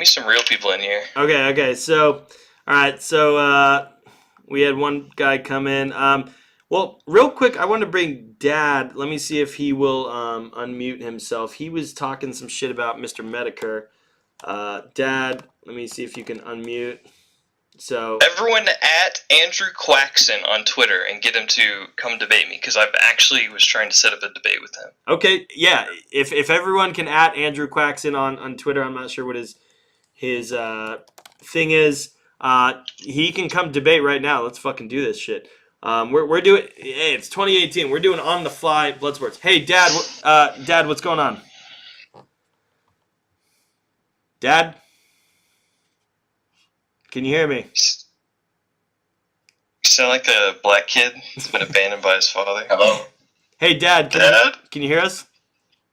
some real people in here. Okay. So, all right. So, we had one guy come in. Well, real quick, I want to bring Dad. Let me see if he will unmute himself. He was talking some shit about Mr. Medicare. Dad, let me see if you can unmute. So everyone at Andrew Quaxon on Twitter and get him to come debate me, because I actually was trying to set up a debate with him. Okay, yeah. If everyone can at Andrew Quaxon on Twitter, I'm not sure what his thing is. He can come debate right now. Let's fucking do this shit. We're doing. Hey, it's 2018. We're doing on the fly blood sports. Hey, Dad. Dad, what's going on? Dad, can you hear me? You sound like a black kid that's been abandoned by his father. Hello? Hey, Dad. Can you hear us?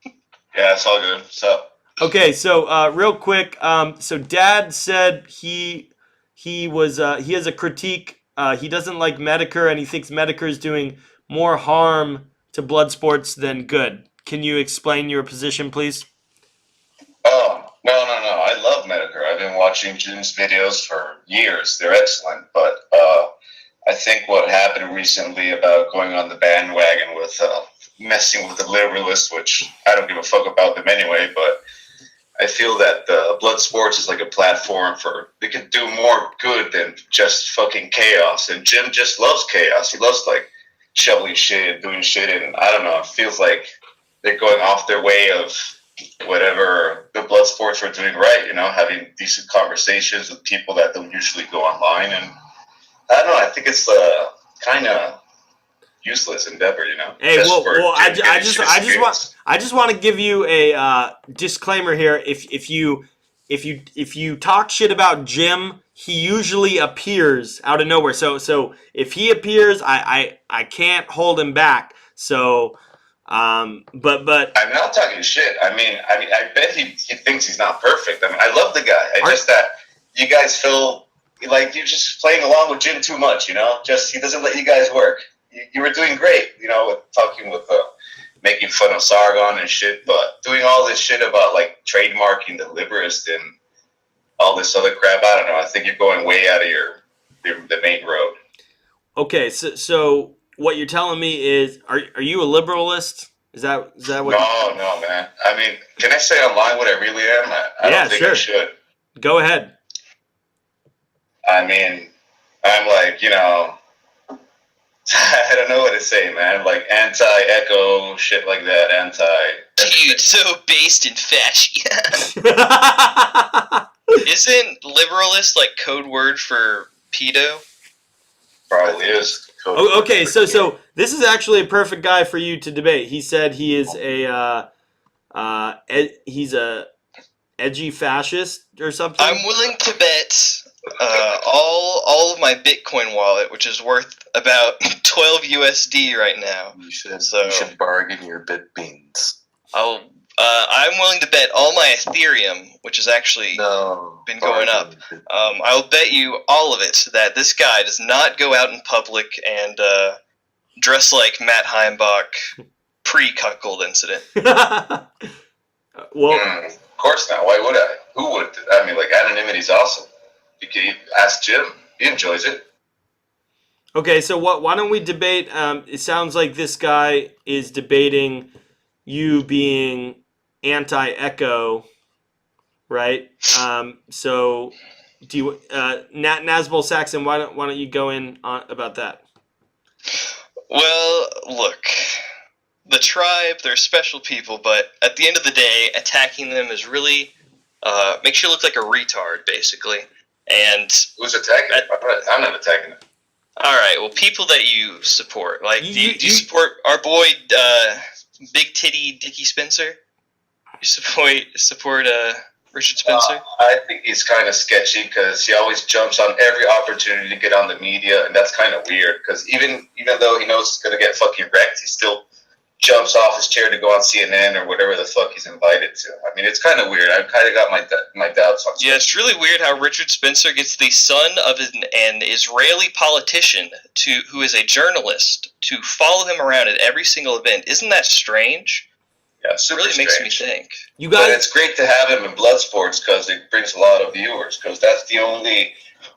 Yeah, it's all good. What's up? Okay, so real quick, so Dad said he has a critique. He doesn't like Medicare, and he thinks Medicare is doing more harm to blood sports than good. Can you explain your position, please? Oh, no. I love Medicare. I've been watching Jim's videos for years. They're excellent. But I think what happened recently about going on the bandwagon with messing with the liberalists, which I don't give a fuck about them anyway, but I feel that blood sports is like a platform for, they can do more good than just fucking chaos. And Jim just loves chaos. He loves like shoveling shit, doing shit, and I don't know, it feels like they're going off their way of whatever the blood sports are doing right, having decent conversations with people that don't usually go online. And I don't know, I think it's kind of useless endeavor, Hey, I just want to give you a disclaimer here. If you talk shit about Jim, he usually appears out of nowhere. So if he appears, I can't hold him back. So but I'm not talking shit. I mean, I bet he thinks he's not perfect. I mean, I love the guy. Just that you guys feel like you're just playing along with Jim too much. Just he doesn't let you guys work. You were doing great, with talking with making fun of Sargon and shit, but doing all this shit about like trademarking the liberist and all this other crap. I don't know. I think you're going way out of the main road. Okay, so what you're telling me is, are you a liberalist? Is that what? No, man. I mean, can I say online what I really am? I don't think I should. Go ahead. I mean, I'm like, I don't know what to say, man. Like anti-echo, shit like that. Dude, so based in fashy. Isn't liberalist like code word for pedo? Probably is. Okay, so this is actually a perfect guy for you to debate. He said he is he's a edgy fascist or something. I'm willing to bet all of my Bitcoin wallet, which is worth about 12 USD right now. You should bargain your bit beans. I'm willing to bet all my Ethereum, which has actually been going up. I'll bet you all of it that this guy does not go out in public and dress like Matt Heimbach pre-cuckold incident. Well, of course not. Why would I? Who would? I mean, like, anonymity's awesome. You can ask Jim. He enjoys it. Okay, so why don't we debate? It sounds like this guy is debating you being anti-echo, right? So do you, NazBol Saxon? Why don't you go in on about that? Well, look, the tribe, they're special people, but at the end of the day, attacking them is really makes you look like a retard, basically. And who's attacking? I'm not attacking them. All right, well, people that you support, like, do you support our boy Big Titty Dickie Spencer? You support Richard Spencer? I think he's kind of sketchy because he always jumps on every opportunity to get on the media, and that's kind of weird. Because even though he knows he's gonna get fucking wrecked, he still jumps off his chair to go on CNN or whatever the fuck he's invited to. I mean, it's kind of weird. I've kind of got my doubts on. Yeah, it's really weird how Richard Spencer gets the son of an Israeli politician who is a journalist to follow him around at every single event. Isn't that strange? Yeah, super really makes me strange. think. You But guys, it's great to have him in Bloodsports because it brings a lot of viewers. Because that's the only,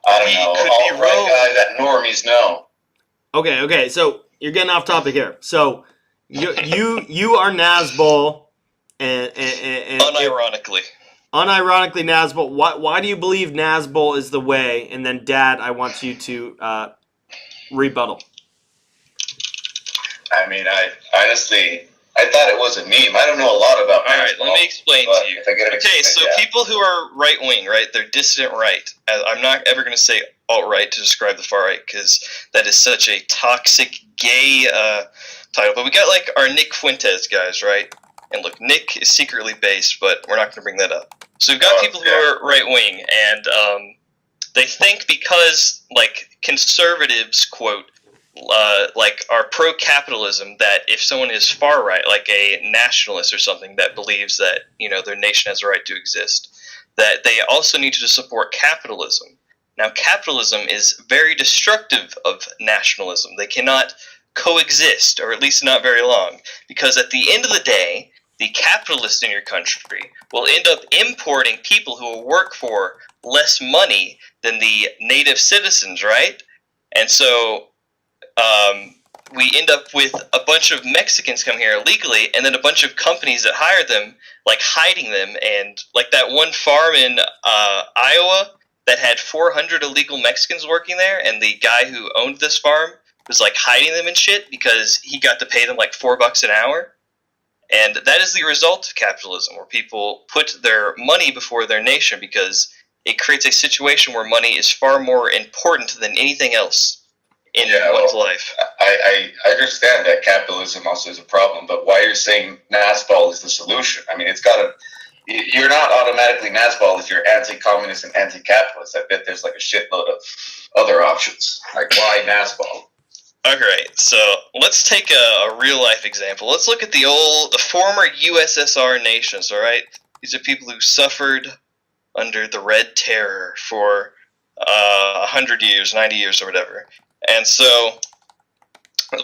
I don't We know, could be alt-right wrong. guy that normies know. okay. So you're getting off topic here. So you are NazBol, and Unironically. unironically NazBol. Why do you believe NazBol is the way? And then, Dad, I want you to rebuttal. I mean, I honestly, I thought it was a meme. I don't know a lot about. All right, let me explain to you. If I get Okay, so people who are right wing, right? They're dissident right. I'm not ever going to say alt right to describe the far right because that is such a toxic, gay title. But we got like our Nick Fuentes guys, right? And look, Nick is secretly based, but we're not going to bring that up. So we've got people who are right wing, and they think because like conservatives quote. Like are pro-capitalism, that if someone is far right, like a nationalist or something that believes that their nation has a right to exist, that they also need to support capitalism. Now, capitalism is very destructive of nationalism. They cannot coexist, or at least not very long, because at the end of the day, the capitalist in your country will end up importing people who will work for less money than the native citizens, right? And so we end up with a bunch of Mexicans come here illegally, and then a bunch of companies that hire them, like hiding them. And like that one farm in Iowa that had 400 illegal Mexicans working there, and the guy who owned this farm was like hiding them and shit because he got to pay them like $4 an hour. And that is the result of capitalism, where people put their money before their nation because it creates a situation where money is far more important than anything else in one's life. I understand that capitalism also is a problem, but why you're saying NazBol is the solution? I mean, you're not automatically NazBol if you're anti-communist and anti-capitalist. I bet there's like a shitload of other options. Like, why NazBol? Okay, so let's take a real life example. Let's look at the former USSR nations, all right? These are people who suffered under the Red Terror for 100 years, 90 years, or whatever. And so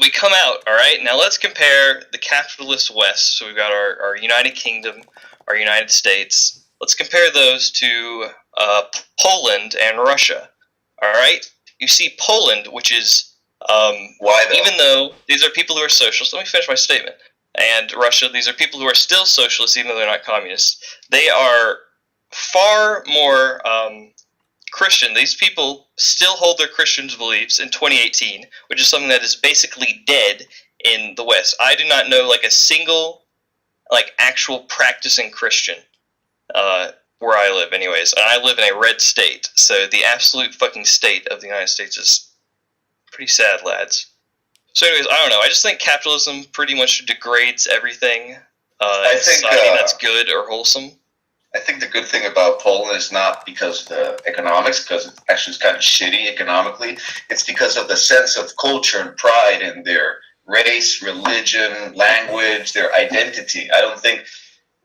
we come out, all right? Now let's compare the capitalist West. So we've got our United Kingdom, our United States. Let's compare those to Poland and Russia, all right? You see Poland, which is, why though? Even though these are people who are socialists, let me finish my statement. And Russia, these are people who are still socialists, even though they're not communists. They are far more Christian. These people still hold their Christian beliefs in 2018, which is something that is basically dead in the West. I do not know like a single actual practicing Christian where I live anyways. And I live in a red state, so the absolute fucking state of the United States is pretty sad, lads. So anyways, I don't know. I just think capitalism pretty much degrades everything in society that's good or wholesome. I think the good thing about Poland is not because of the economics, because it actually is kind of shitty economically. It's because of the sense of culture and pride in their race, religion, language, their identity. I don't think...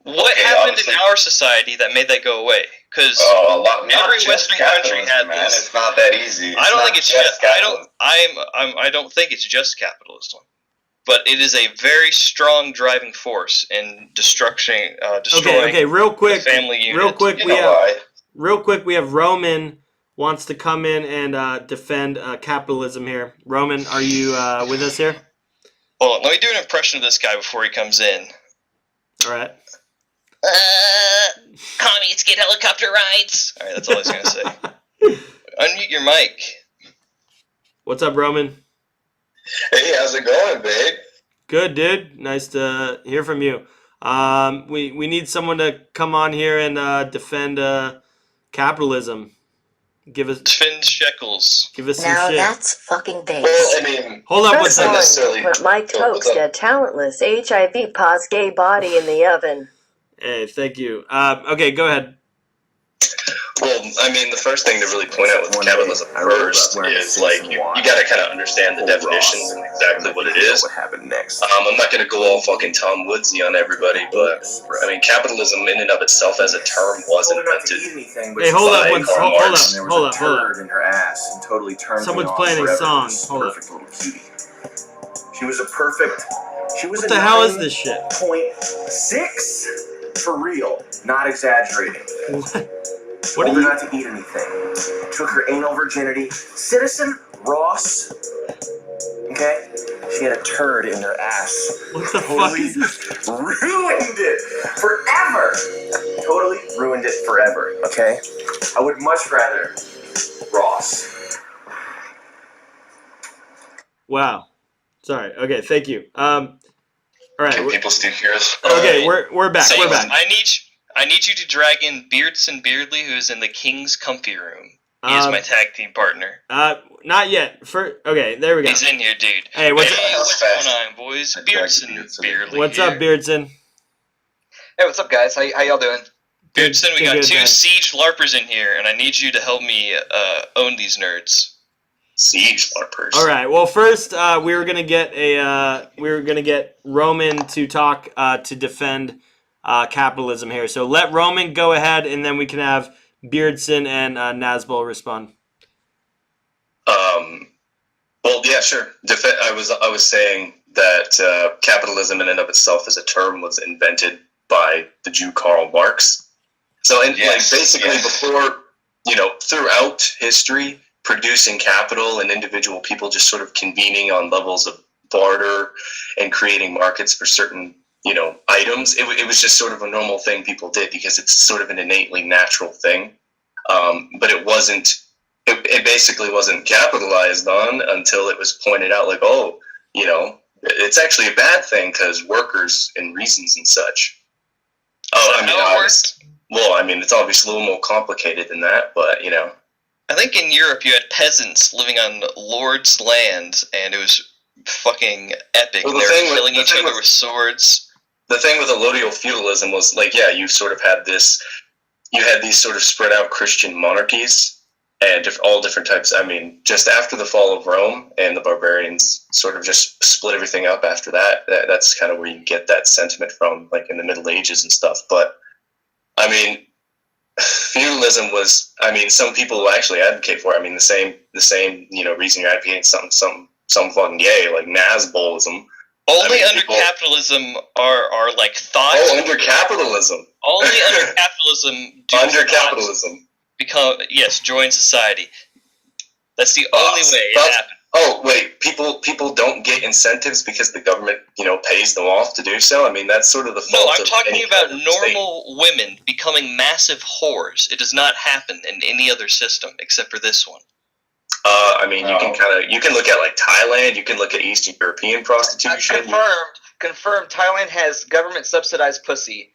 What happened in our society that made that go away? Because every Western country had this. It's not that easy. I don't think it's just... I don't think it's just capitalism. But it is a very strong driving force in destroying okay, real quick, family unit. Real quick, we have Roman wants to come in and defend capitalism here. Roman, are you with us here? Hold on, let me do an impression of this guy before he comes in. All right. Commies get helicopter rides. All right, that's all I was going to say. Unmute your mic. What's up, Roman? Hey, how's it going, babe? Good, dude. Nice to hear from you. We need someone to come on here and defend capitalism. defend shekels. Give us some now shit. that's fucking base. Well, I mean, hold up one That's second. necessarily. Put my toast a talentless HIV pos gay body in the oven. Hey, thank you. Okay, go ahead. Well, I mean, the first thing to really point out with capitalism first is, like, you gotta kind of understand the definitions and exactly what it is. What happened next? I'm not gonna go all fucking Tom Woodsy on everybody, but, I mean, capitalism in and of itself as a term was invented. Hey, hold up, Karl Marx. hold up. In her ass and totally turned Someone's me on playing a forever. song. This Hold up. perfect little cutie. She was a perfect She was What the hell is this shit? 9.6 for real, not exaggerating. What Told are her you? not to eat anything. Took her anal virginity. Citizen Ross. Okay? She had a turd in her ass. What the fuck is this? Ruined it forever. Totally ruined it forever. Okay? I would much rather Ross. Wow. Sorry. Okay. Thank you. All right. Can people still hear us? Okay. We're back. So We're back. I need you to drag in Beardson Beardley, who is in the King's Comfy Room. He is my tag team partner. Not yet. Okay. There we go. He's in here, dude. Hey, what's what's going on, boys? Beardson Beardley. What's here. up, Beardson? Hey, what's up, guys? How y'all doing? Beardson, we got good, two man. Siege LARPers in here, and I need you to help me own these nerds. Siege LARPers. All right. Well, first we were gonna get Roman to talk to defend capitalism here. So let Roman go ahead, and then we can have Beardson and NazBol respond. Well, yeah, sure. I was saying that capitalism in and of itself as a term was invented by the Jew Karl Marx. So, basically before, throughout history, producing capital and individual people just sort of convening on levels of barter and creating markets for certain, items, it was just sort of a normal thing people did because it's sort of an innately natural thing. But it wasn't. It basically wasn't capitalized on until it was pointed out, like, it's actually a bad thing because workers and reasons and such. It's obviously a little more complicated than that, but I think in Europe you had peasants living on lords' land, and it was fucking epic. Well, they were killing each other with swords. The thing with allodial feudalism was, you sort of had this. You had these sort of spread out Christian monarchies. And all different types. Just after the fall of Rome and the barbarians sort of just split everything up after that. That's kind of where you get that sentiment from, like in the Middle Ages and stuff. But, feudalism was, some people actually advocate for it. The same, reason you're advocating something fucking gay, like NazBolism. Only under capitalism are like thoughts. Oh, under capitalism. Only under capitalism. Capitalism. Join society. That's the only way it happens. Oh, wait, people don't get incentives because the government, pays them off to do so? That's sort of the fault. No, I'm talking about normal women becoming massive whores. It does not happen in any other system except for this one. You can look at like Thailand, you can look at Eastern European prostitution. Confirmed. Thailand has government subsidized pussy.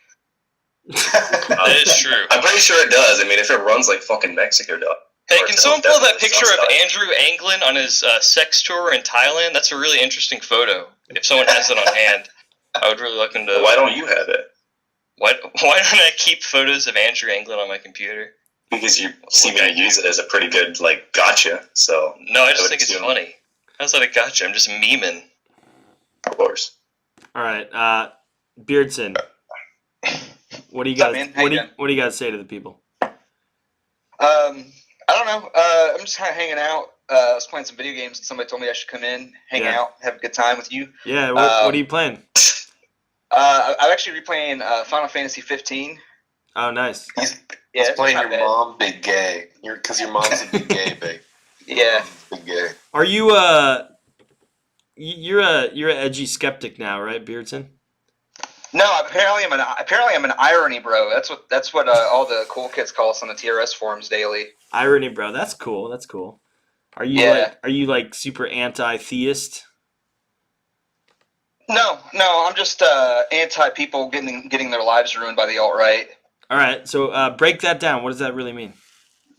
That is true. I'm pretty sure it does. If it runs like fucking Mexico does. Hey, can someone pull that picture of Andrew Anglin on his sex tour in Thailand? That's a really interesting photo. If someone has it on hand, I would really like him to. Why don't you have it? Why don't I keep photos of Andrew Anglin on my computer? Because you seem to use it as a pretty good gotcha. So no, I just think it's funny. How's that a gotcha? I'm just memeing. Of course. All right, Beardson. What do you got? What do you got to say to the people? I don't know. I'm just kind of hanging out. I was playing some video games, and somebody told me I should come in, hang out, have a good time with you. Yeah. What are you playing? I'm actually replaying Final Fantasy 15. Oh, nice. He's playing your mom, big gay. Because your mom's a big gay, big. Yeah. Big gay. Are you you're an edgy skeptic now, right, Beardson? No, apparently I'm an irony bro. That's what all the cool kids call us on the TRS forums daily. Irony bro, that's cool. That's cool. Are you like super anti-theist? No, I'm just anti people getting their lives ruined by the alt-right. All right, so break that down. What does that really mean?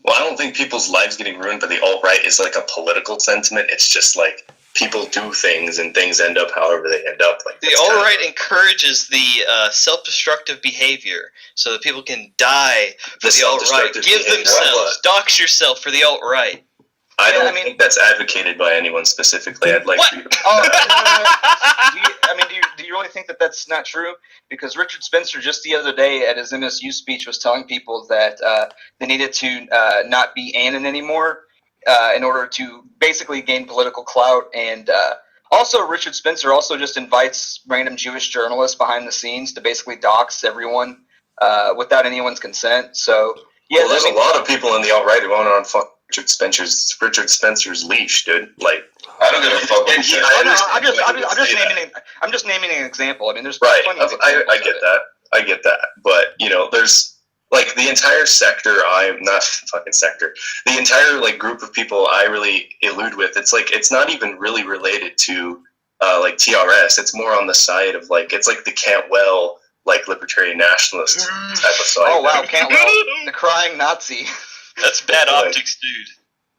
Well, I don't think people's lives getting ruined by the alt-right is like a political sentiment. It's just like people do things and things end up however they end up. Like the alt-right encourages the self-destructive behavior so that people can die for the alt-right. Give themselves. Dox yourself for the alt-right. I don't think that's advocated by anyone specifically. I'd like to. Do you really think that that's not true? Because Richard Spencer just the other day at his MSU speech was telling people that they needed to not be Anon anymore in order to basically gain political clout. And Also, Richard Spencer also just invites random Jewish journalists behind the scenes to basically dox everyone without anyone's consent. So, yeah, well, there's a lot of people in the alt-right who want on fuck Richard Spencer's leash, dude. Like, I don't give a fuck what you say. I'm just naming an example. I mean, there's right. plenty of I get that. I get that. But, you know, there's, like, the entire sector, the entire, like, group of people I really elude with, it's, like, it's not even really related to, like, TRS. It's more on the side of, like, it's, like, the Cantwell, like, libertarian nationalist type of side. Oh, wow, Cantwell, the crying Nazi. That's bad optics, dude.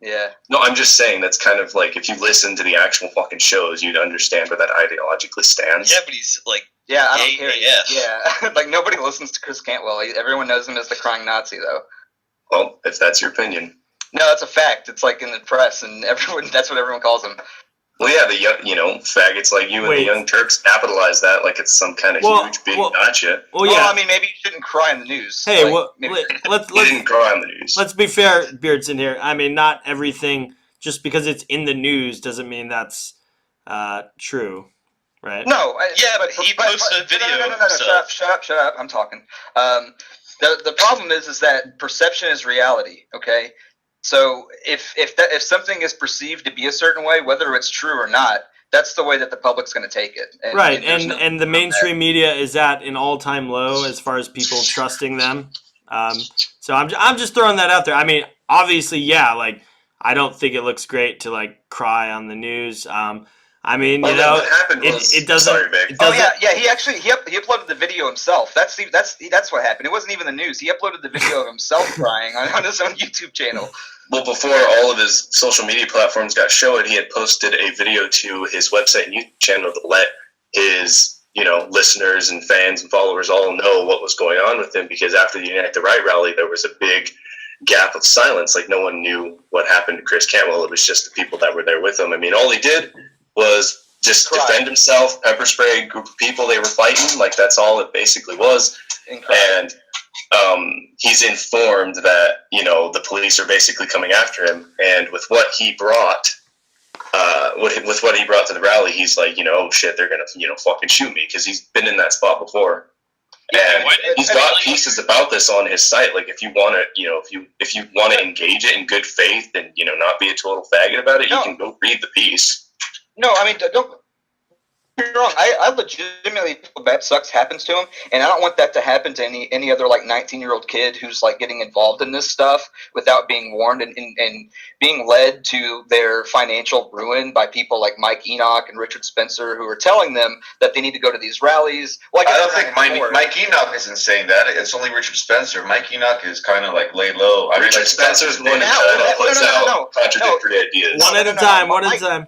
Yeah. No, I'm just saying that's kind of like, if you listen to the actual fucking shows, you'd understand where that ideologically stands. Yeah, but he's like, yeah, I don't care. AF. Yeah, like nobody listens to Chris Cantwell. Everyone knows him as the crying Nazi, though. Well, if that's your opinion. No, that's a fact. It's like in the press, and that's what everyone calls him. Well, yeah, the young, you know, faggots like you and the Young Turks capitalize that like it's some kind of huge big gotcha. Well, yeah. Well, I mean, maybe you shouldn't cry in the news. Hey, like, well, let's didn't cry in the news. Let's be fair, Beardson here. I mean, not everything just because it's in the news doesn't mean that's true, right? No, but he posted a video. No, shut up. I'm talking. The problem is that perception is reality. Okay. So if something is perceived to be a certain way, whether it's true or not, that's the way that the public's going to take it. Right, and the mainstream media is at an all-time low as far as people trusting them. So I'm just throwing that out there. I mean, obviously, yeah, like I don't think it looks great to like cry on the news. I mean, you know, it doesn't. Sorry, Vic. Yeah. He uploaded the video himself. That's what happened. It wasn't even the news. He uploaded the video of himself crying on his own YouTube channel. Well, before all of his social media platforms got showed, he had posted a video to his website and YouTube channel to let his, you know, listeners and fans and followers all know what was going on with him, because after the Unite the Right rally, there was a big gap of silence. Like, no one knew what happened to Chris Cantwell. It was just the people that were there with him. I mean, all he did was just defend himself, pepper spray a group of people they were fighting. Like, that's all it basically was. And he's informed that, you know, the police are basically coming after him, and with what he brought with what he brought to the rally, he's like, you know, oh shit, they're gonna, you know, fucking shoot me, because he's been in that spot before. And he's got pieces about this on his site. Like, if you want to, you know, if you want to engage it in good faith and, you know, not be a total faggot about it, you can go read the piece. No, I mean, don't get me wrong. I legitimately feel that sucks happens to him, and I don't want that to happen to any other like 19-year-old kid who's like getting involved in this stuff without being warned and being led to their financial ruin by people like Mike Enoch and Richard Spencer, who are telling them that they need to go to these rallies. Like, I don't think Mike Enoch isn't saying that. It's only Richard Spencer. Mike Enoch is kind of like laid low. I mean, Richard like, Spencer's one who puts out contradictory ideas. One at a time. One at a time.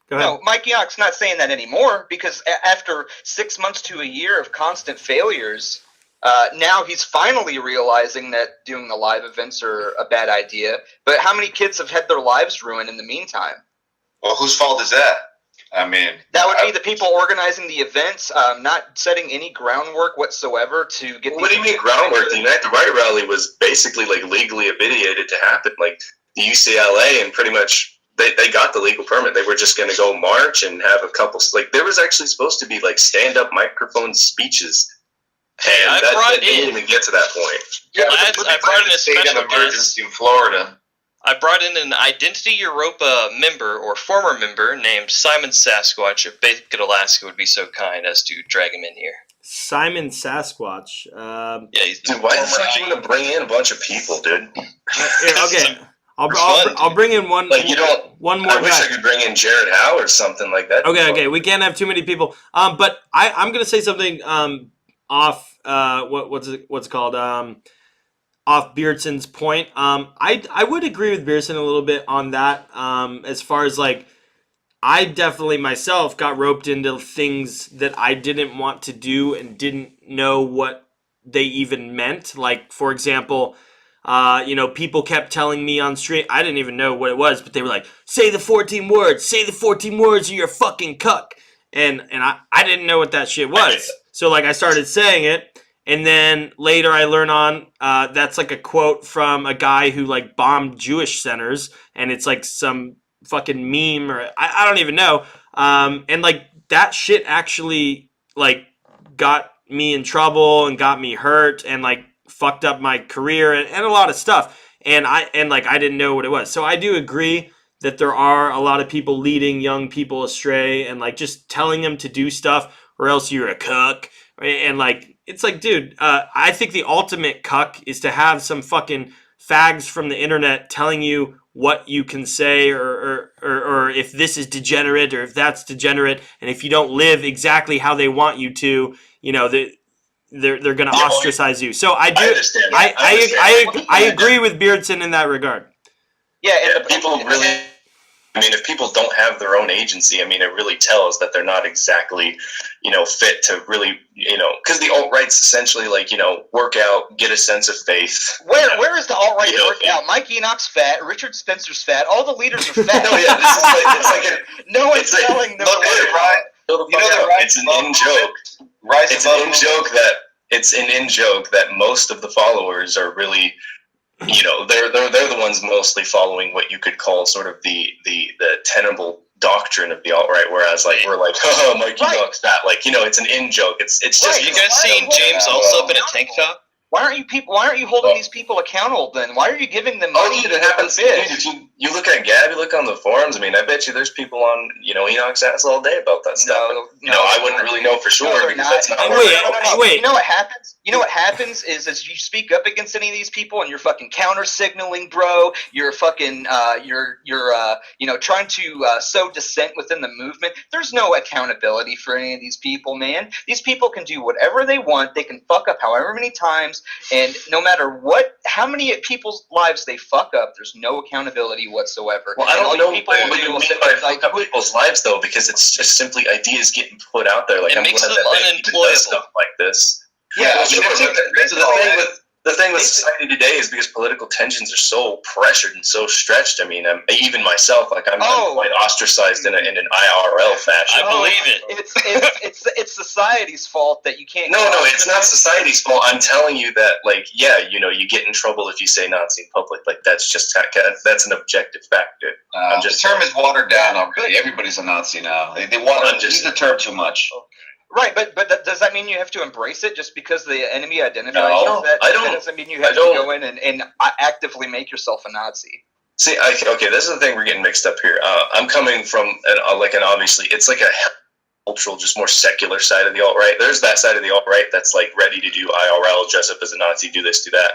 No, Mike Enoch's not saying that anymore, because after 6 months to a year of constant failures, now he's finally realizing that doing the live events are a bad idea. But how many kids have had their lives ruined in the meantime? Well, whose fault is that? I mean, that would be the people organizing the events, not setting any groundwork whatsoever to get. What do you mean groundwork? The Unite the Right rally was basically like legally obviated to happen. Like the UCLA and pretty much. They got the legal permit. They were just going to go march and have a couple. Like, there was actually supposed to be like stand-up microphone speeches, and that didn't even get to that point. Yeah, I brought in a state of emergency in Florida. I brought in an Identity Europa member or former member named Simon Sasquatch. If Bacon Alaska would be so kind as to drag him in here. Simon Sasquatch. Yeah, he's dude. Why the fuck you want to bring in a bunch of people, dude? Okay. I'll bring in one. Like, you don't. One more. I wish I could bring in Jared Howe or something like that. Okay. We can't have too many people. But I'm gonna say something off. What's it called? Off Beardson's point. I would agree with Beardson a little bit on that. As far as like, I definitely myself got roped into things that I didn't want to do and didn't know what they even meant. Like, for example. You know, people kept telling me on stream, I didn't even know what it was, but they were like, say the 14 words, say the 14 words or you're a fucking cuck. And I didn't know what that shit was. So like I started saying it, and then later I learn on, that's like a quote from a guy who like bombed Jewish centers, and it's like some fucking meme or I don't even know. And like that shit actually like got me in trouble and got me hurt and like fucked up my career and a lot of stuff. And I didn't know what it was. So I do agree that there are a lot of people leading young people astray and like just telling them to do stuff or else you're a cuck. And like, it's like, dude, I think the ultimate cuck is to have some fucking fags from the internet telling you what you can say or if this is degenerate or if that's degenerate. And if you don't live exactly how they want you to, you know, they're going to ostracize you. So I do. I agree with Beardson in that regard. Yeah, and people really. I mean, if people don't have their own agency, I mean, it really tells that they're not exactly, you know, fit to really, you know, because the alt-right's essentially like, you know, work out, get a sense of faith. Where is the alt-right working out? Mike Enoch's fat, Richard Spencer's fat, all the leaders are fat. No, yeah, this is like, it's like no one's telling them. Look at it, Ryan. It's an in-joke. It's an in-joke that most of the followers are really, you know, they're the ones mostly following what you could call sort of the tenable doctrine of the alt-right, whereas like we're like, oh, Mike Enoch's fat, like, you know, it's an in-joke. It's just. You guys seen James Allsup in a tank top? Why aren't you holding these people accountable then? Why are you giving them money? It happens. If you look at Gab, you look on the forums. I mean, I bet you there's people on, you know, Enoch's ass all day about that stuff. I wouldn't really know for sure because that's not. Wait. You know what happens? You know what happens is as you speak up against any of these people and you're fucking counter signaling, bro. You're fucking you're you know, trying to sow dissent within the movement. There's no accountability for any of these people, man. These people can do whatever they want. They can fuck up however many times. And no matter how many people's lives they fuck up, there's no accountability whatsoever. Well, I don't know what you mean by fuck up people's lives, though, because it's just simply ideas getting put out there. Like, it makes them unemployable. Stuff like this. Yeah. The thing with society today is because political tensions are so pressured and so stretched. I mean, even myself, like I'm quite ostracized in an IRL fashion. I believe it. It's society's fault that you can't. No, it's not society's fault. I'm telling you that, like, yeah, you know, you get in trouble if you say Nazi in public. Like, that's an objective factor. The term is watered down already. Everybody's a Nazi now. They use the term too much. Right, but does that mean you have to embrace it just because the enemy identifies you? That don't. Doesn't mean you have to go in and actively make yourself a Nazi. See, okay, this is the thing we're getting mixed up here. I'm coming from an obviously, it's like a cultural, just more secular side of the alt-right. There's that side of the alt-right that's like ready to do IRL, dress up as a Nazi, do this, do that.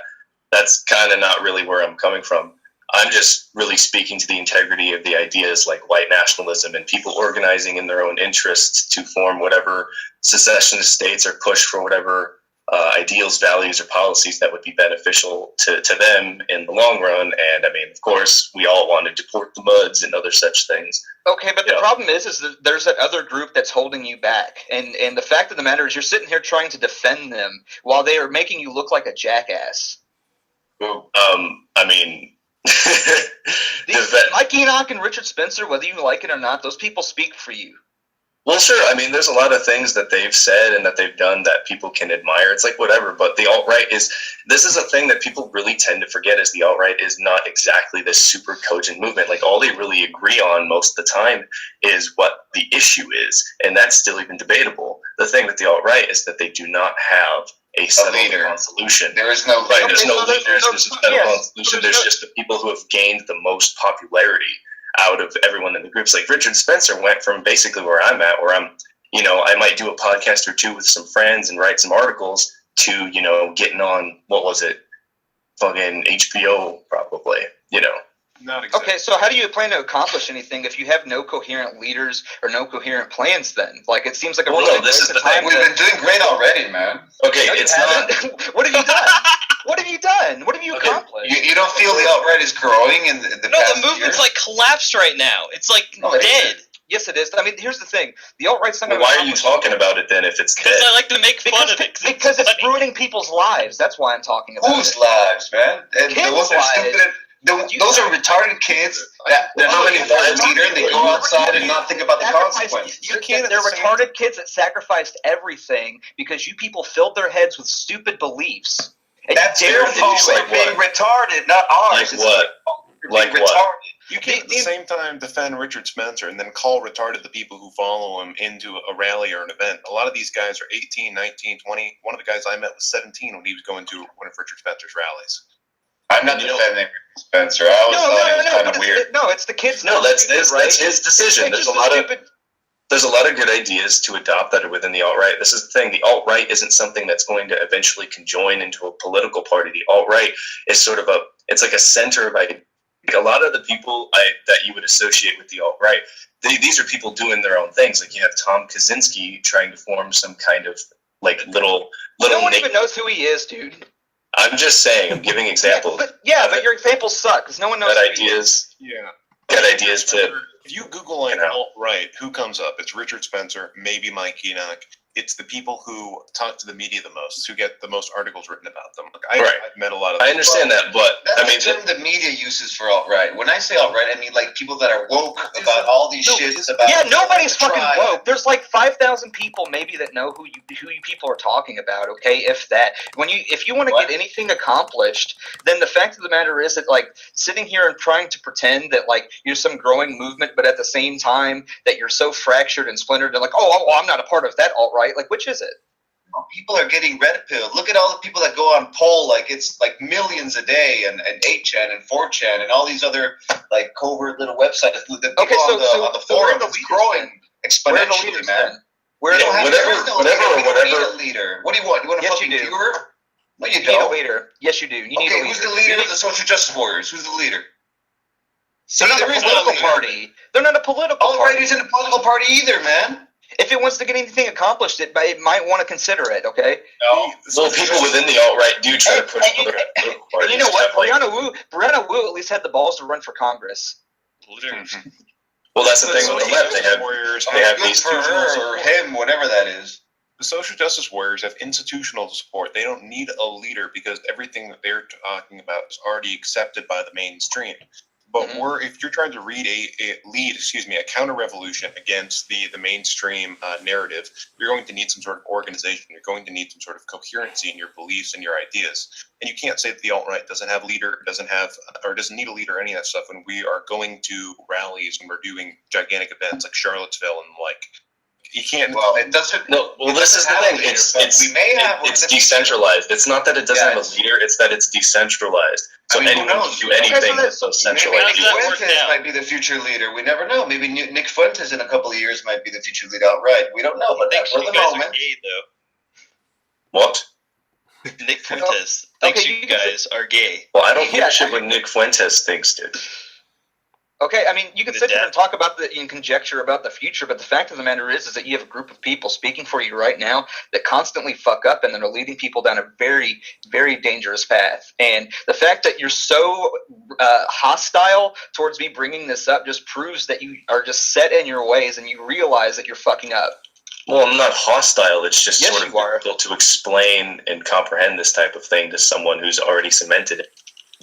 That's kind of not really where I'm coming from. I'm just really speaking to the integrity of the ideas like white nationalism and people organizing in their own interests to form whatever secessionist states or push for whatever ideals, values, or policies that would be beneficial to them in the long run. And I mean, of course, we all want to deport the Muds and other such things. Okay, but the problem is that there's that other group that's holding you back. And the fact of the matter is you're sitting here trying to defend them while they are making you look like a jackass. I mean... Mike Enoch and Richard Spencer, whether you like it or not, those people speak for you. Well, sure. I mean, there's a lot of things that they've said and that they've done that people can admire. It's like whatever, but the alt-right this is a thing that people really tend to forget is the alt-right is not exactly this super cogent movement. Like all they really agree on most of the time is what the issue is, and that's still even debatable. The thing with the alt-right is that they do not have a settled solution. There is no leader. There's no leaders. There's a settled solution. There's just the people who have gained the most popularity out of everyone in the groups. Like Richard Spencer went from basically where I'm at, where I'm, you know, I might do a podcast or two with some friends and write some articles to, you know, getting on, what was it? Fucking HBO probably, you know. Not exactly. Okay, so how do you plan to accomplish anything if you have no coherent leaders or no coherent plans then? Like, it seems like this is the thing. We've been doing great already, man. Okay, no, it's not. What have you done? What have you done? What have you accomplished? You don't feel the alt-right is growing in the past the movement's like collapsed right now. It's like dead. Yes, it is. I mean, here's the thing. The alt-right's not going to... Why are you talking about it then if it's dead? Because I like to make fun of it. Because it's ruining people's lives. That's why I'm talking about Whose lives, man? Kids' lives. Those are retarded kids that they're not looking for a leader. They go outside and not think about the consequences. They're retarded kids that sacrificed everything because you people filled their heads with stupid beliefs. And that's their fault for being retarded, not ours. Like what? Like what? You can't at the same time defend Richard Spencer and then call retarded the people who follow him into a rally or an event. A lot of these guys are 18, 19, 20. One of the guys I met was 17 when he was going to one of Richard Spencer's rallies. I'm not defending Spencer. I always thought it was kind of weird. It's the kids. No, that's his decision. There's a lot of good ideas to adopt that are within the alt-right. This is the thing. The alt-right isn't something that's going to eventually conjoin into a political party. The alt-right is sort of it's like a center of ideas. Like a lot of the people that you would associate with the alt-right, these are people doing their own things. Like you have Tom Kaczynski trying to form some kind of like little. No one even knows who he is, dude. I'm just saying. I'm giving examples. But your examples suck because no one knows. Got ideas to. If you Google alt-right, who comes up? It's Richard Spencer, maybe Mike Enoch. It's the people who talk to the media the most, who get the most articles written about them. Like I've met a lot of. I understand that, but that's the term the media uses for alt-right. When I say alt-right, I mean like people that are woke about all these shits about. Yeah, nobody's fucking woke. There's like 5,000 people maybe that know who you people are talking about. Okay, if that. If you want to get anything accomplished, then the fact of the matter is that like sitting here and trying to pretend that like you're some growing movement, but at the same time that you're so fractured and splintered and like, oh, I'm not a part of that alt-right. Like, which is it? People are getting red pilled. Look at all the people that go on poll, like it's like millions a day, and 8chan and 4chan and all these other like covert little websites. The people on the forum is growing exponentially, man. Whatever. You need a leader. What do you want? You want a fucking viewer? No, you don't. Need a leader. Yes, you do. You need a leader. Who's the leader of the social justice warriors? Who's the leader? They're not a political party. They're not a political party. Alt-right isn't a political party either, man. If it wants to get anything accomplished, it might want to consider it, okay? No. Well, people within the alt-right do try to push other political parties. And you know what? Brianna Wu at least had the balls to run for Congress. Well, that's the thing with the left. They have these for her or him, whatever that is. The social justice warriors have institutional support. They don't need a leader because everything that they're talking about is already accepted by the mainstream. But if you're trying to lead a counter-revolution against the mainstream narrative, you're going to need some sort of organization. You're going to need some sort of coherency in your beliefs and your ideas. And you can't say that the alt-right doesn't need a leader, any of that stuff. When we are going to rallies and we're doing gigantic events like Charlottesville and like. You can't. Well, it doesn't. No. Well, this is the thing. It's decentralized. It's not that it doesn't have a leader. It's that it's decentralized. So anyone can do anything that's so centralized. Maybe Nick Fuentes might be the future leader. We never know. Maybe Nick Fuentes in a couple of years might be the future leader outright. We don't know. But for the moment. Gay, though. What? Nick Fuentes thinks you guys are gay. Well, I don't give a shit what Nick Fuentes thinks, dude. Okay, I mean, you can sit here and talk about and conjecture about the future, but the fact of the matter is that you have a group of people speaking for you right now that constantly fuck up and that are leading people down a very, very dangerous path. And the fact that you're so hostile towards me bringing this up just proves that you are just set in your ways and you realize that you're fucking up. Well, I'm not hostile. It's just sort of difficult to explain and comprehend this type of thing to someone who's already cemented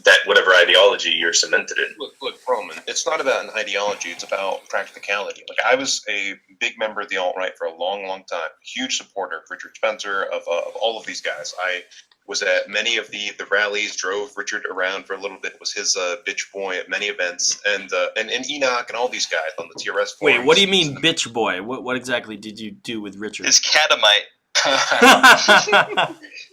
that whatever ideology you're cemented in. Look, Roman, it's not about an ideology, it's about practicality. Like, I was a big member of the alt-right for a long, long time. Huge supporter of Richard Spencer, of all of these guys. I was at many of the rallies, drove Richard around for a little bit, was his bitch boy at many events, and Enoch and all these guys on the TRS forums. Wait, what do you mean bitch boy? What exactly did you do with Richard? His catamite.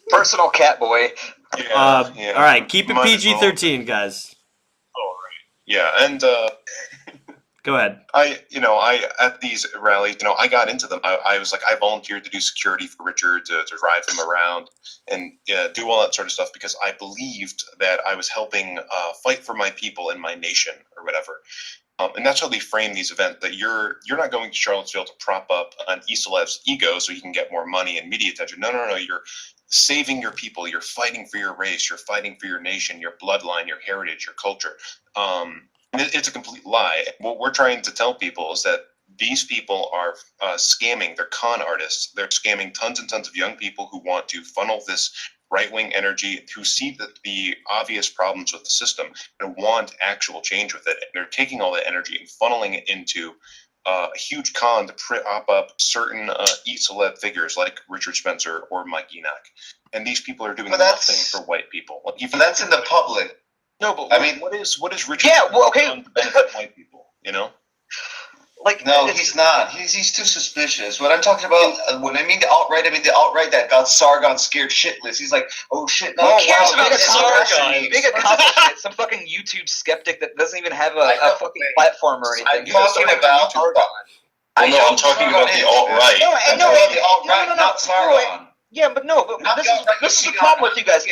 Personal cat boy. Yeah, all right, keep it PG-13, guys. All right. Yeah, and go ahead. I at these rallies, I got into them. I was like, I volunteered to do security for Richard, to drive him around and do all that sort of stuff because I believed that I was helping fight for my people and my nation or whatever. And that's how they frame these events, that you're not going to Charlottesville to prop up an Iselev's ego so you can get more money and media attention. No, you're saving your people. You're fighting for your race. You're fighting for your nation, your bloodline, your heritage, your culture. It's a complete lie. What we're trying to tell people is that these people are scamming. They're con artists. They're scamming tons and tons of young people who want to funnel this right-wing energy, who see the obvious problems with the system and want actual change with it. And they're taking all that energy and funneling it into a huge con to prop up certain celeb figures like Richard Spencer or Mike Enoch. And these people are doing nothing for white people. That's in the public. No, but I mean, what is Richard? Yeah, well, okay. done to benefit white people, you know? Like, no, he's not. He's too suspicious. What I'm talking about, when I mean the alt-right, I mean the alt-right that got Sargon scared shitless. He's like, oh shit, no, who cares wow, about Sargon? Big accomplishment. Some fucking YouTube skeptic that doesn't even have a fucking platform or anything. I'm talking about. I'm talking about the alt-right. I'm talking about the alt-right, not Sargon. Yeah, but this is the problem with you guys.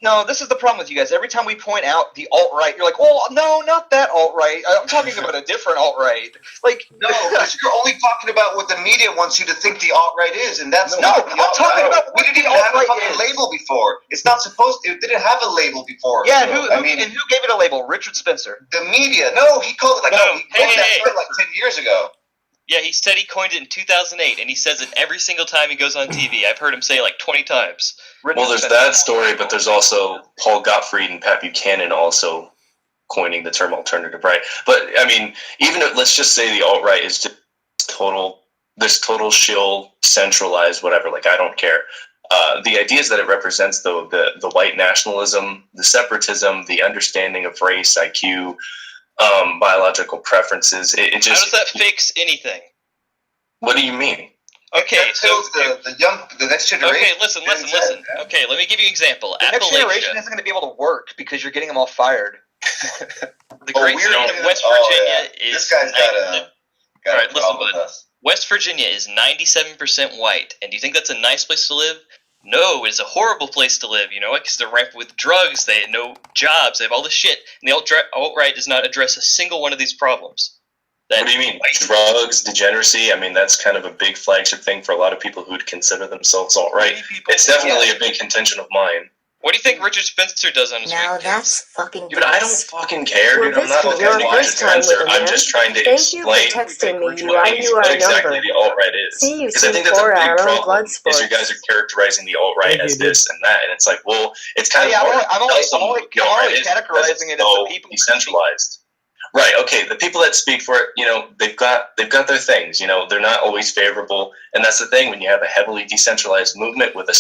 No, this is the problem with you guys. Every time we point out the alt-right, you're like, well, no, not that alt-right. I'm talking about a different alt-right. Like, no, because you're only talking about what the media wants you to think the alt-right is, and that's not the I'm talking about we didn't even have a fucking label before. It's not supposed to. It didn't have a label before. Yeah, so, and who gave it a label? Richard Spencer. The media. No, he called it he called that term like 10 years ago. Yeah, he said he coined it in 2008, and he says it every single time he goes on TV. I've heard him say it like 20 times. Well, there's that story, but there's also Paul Gottfried and Pat Buchanan also coining the term alternative right. But, I mean, even if, let's just say the alt-right is just total shill, centralized, whatever, like, I don't care. The ideas that it represents, though, the white nationalism, the separatism, the understanding of race, IQ, biological preferences, it just... How does that fix anything? What do you mean? Okay, so the next generation. Okay, listen. Okay, let me give you an example. The next generation isn't going to be able to work because you're getting them all fired. The great state of West Virginia is. This guy's got all right, listen, bud. West Virginia is 97% white, and do you think that's a nice place to live? No, it is a horrible place to live. You know, because they're rampant with drugs. They have no jobs. They have all this shit, and the alt-right does not address a single one of these problems. What do you mean? Drugs, degeneracy? I mean, that's kind of a big flagship thing for a lot of people who would consider themselves alt-right. It's definitely a big contention of mine. What do you think Richard Spencer does on his Now weekends? that's fucking Dude, I don't fucking care, dude. I'm not Well, looking to this is your watch first time with Spencer. a I'm man. just trying to Thank you for explain texting me. what I knew our exactly number. the alt-right is. See, you Because I see think that's a for big our own problem, blood is sports. you guys are characterizing the alt-right as this and that, and it's like, well, it's kind of I'm hard only to tell someone what the alt-right is categorizing it as so the people decentralized. Right, okay, the people that speak for it, you know, they've got their things, you know, they're not always favorable, and that's the thing, when you have a heavily decentralized movement with a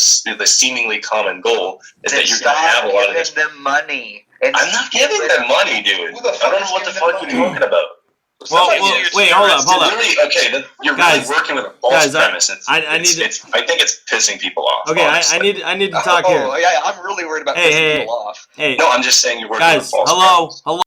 seemingly common goal, is that you're going to have a lot of this. Them money. I'm not giving them money, dude. I don't know what the fuck you're talking about. Well, wait, hold up. Really, okay, you're really working with a false premise. I think it's pissing people off. Okay, honestly. I need to talk here. Oh, yeah, I'm really worried about pissing people off. Hey, no, I'm just saying you're working with a false premise. Hello.